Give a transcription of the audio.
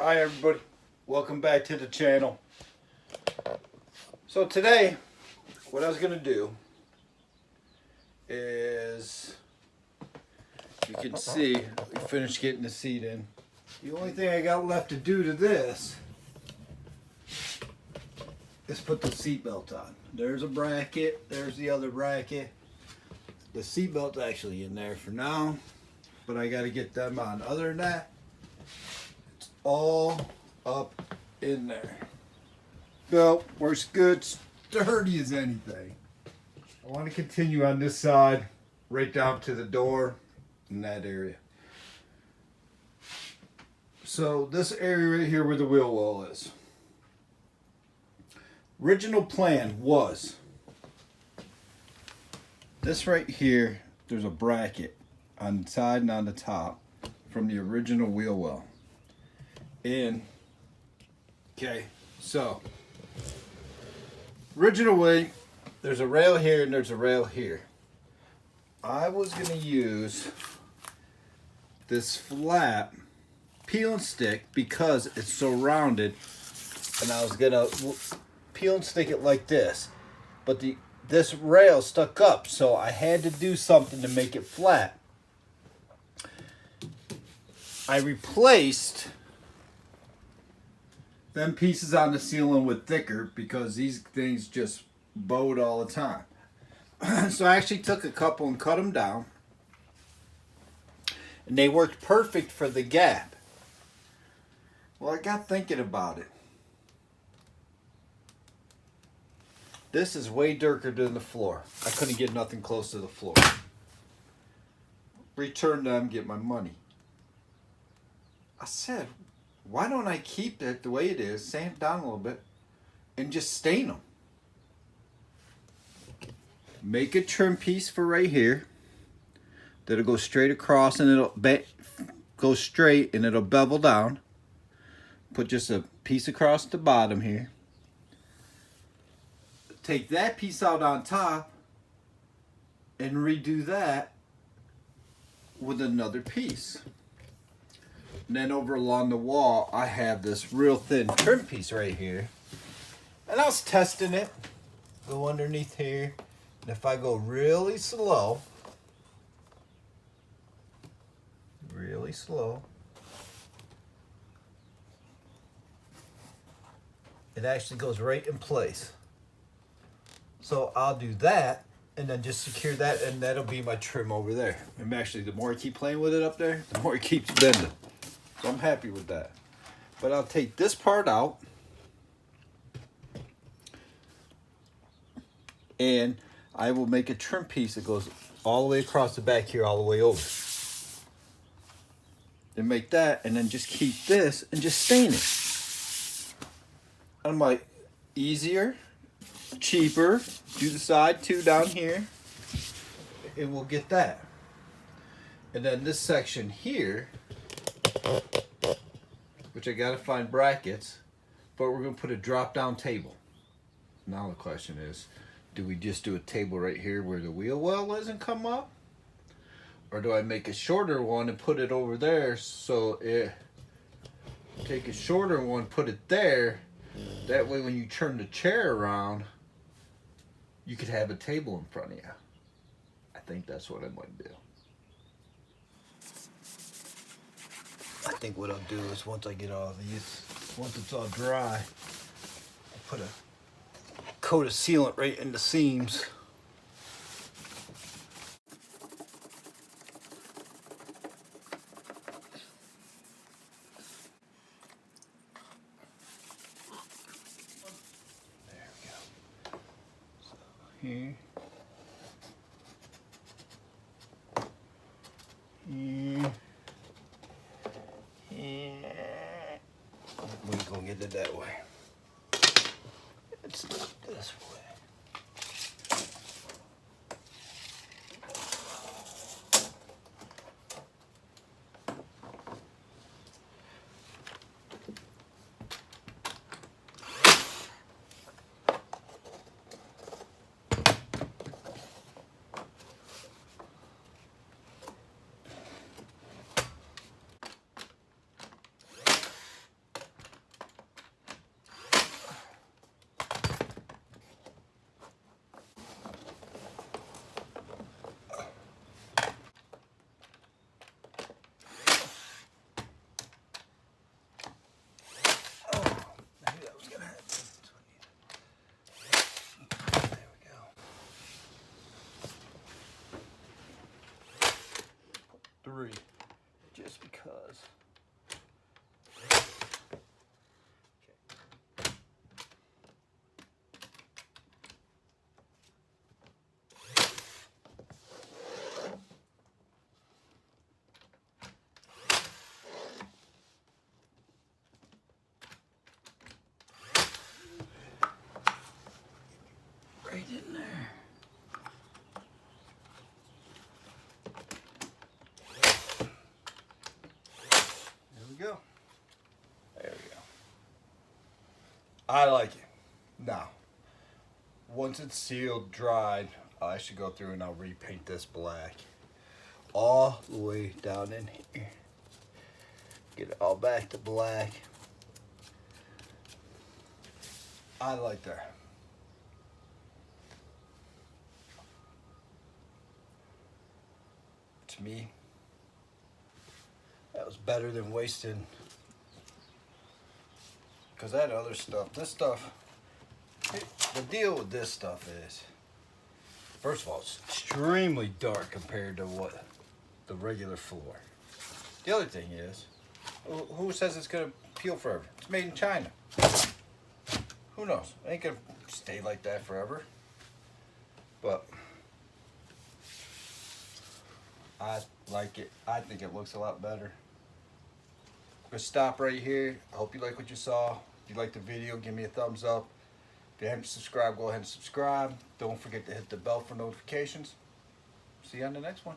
Hi everybody, welcome back to the channel. So today, what I was going to do is, you can see, we finished getting the seat in. The only thing I got left to do to this is put the seat belt on. There's a bracket, there's the other bracket. The seat belt's actually in there for now, but I got to get them on. Other than that, it's all up in there. Belt works good, sturdy as anything. I want to continue on this side, right down to the door in that area. So this area right here where the wheel well is. Original plan was this right here. There's a bracket on the side and on the top from the original wheel well. And okay, so original way, there's a rail here and there's a rail here. I was gonna use this flat peel and stick because it's so rounded, and I was gonna peel and stick it like this, but this rail stuck up, so I had to do something to make it flat. I replaced them pieces on the ceiling with thicker because these things just bowed all the time. So I actually took a couple and cut them down, and they worked perfect for the gap. Well, I got thinking about it. This is way darker than the floor. I couldn't get nothing close to the floor. Return them, get my money. I said, why don't I keep it the way it is, sand it down a little bit, and just stain them? Make a trim piece for right here that'll go straight across, and it'll go straight and it'll bevel down. Put just a piece across the bottom here. Take that piece out on top and redo that with another piece. And then over along the wall, I have this real thin trim piece right here. And I was testing it. Go underneath here. And if I go really slow, it actually goes right in place. So I'll do that and then just secure that, and that'll be my trim over there. And actually, the more I keep playing with it up there, the more it keeps bending. So I'm happy with that. But I'll take this part out, and I will make a trim piece that goes all the way across the back here, all the way over. And make that, and then just keep this and just stain it. I'm like, easier, cheaper, do the side too down here, and we'll get that. And then this section here, which I gotta find brackets, but we're gonna put a drop down table. Now the question is, do we just do a table right here where the wheel well doesn't come up? Or do I make a shorter one and put it over there, so take a shorter one, put it there, that way when you turn the chair around, you could have a table in front of you. I think that's what I might do. I think what I'll do is once I get all these, once it's all dry, I'll put a coat of sealant right in the seams. There we go. So here. Here. We're gonna get it that way. It's this way. I like it. Now, once it's sealed, dried, I should go through and I'll repaint this black. All the way down in here. Get it all back to black. I like that. To me, that was better than wasting. Because that other stuff, this stuff, the deal with this stuff is, first of all, it's extremely dark compared to what the regular floor. The other thing is, who says it's gonna peel forever? It's made in China. Who knows? It ain't gonna stay like that forever. But I like it. I think it looks a lot better. I'm gonna stop right here. I hope you like what you saw. If you liked the video, give me a thumbs up. If you haven't subscribed, go ahead and subscribe. Don't forget to hit the bell for notifications. See you on the next one.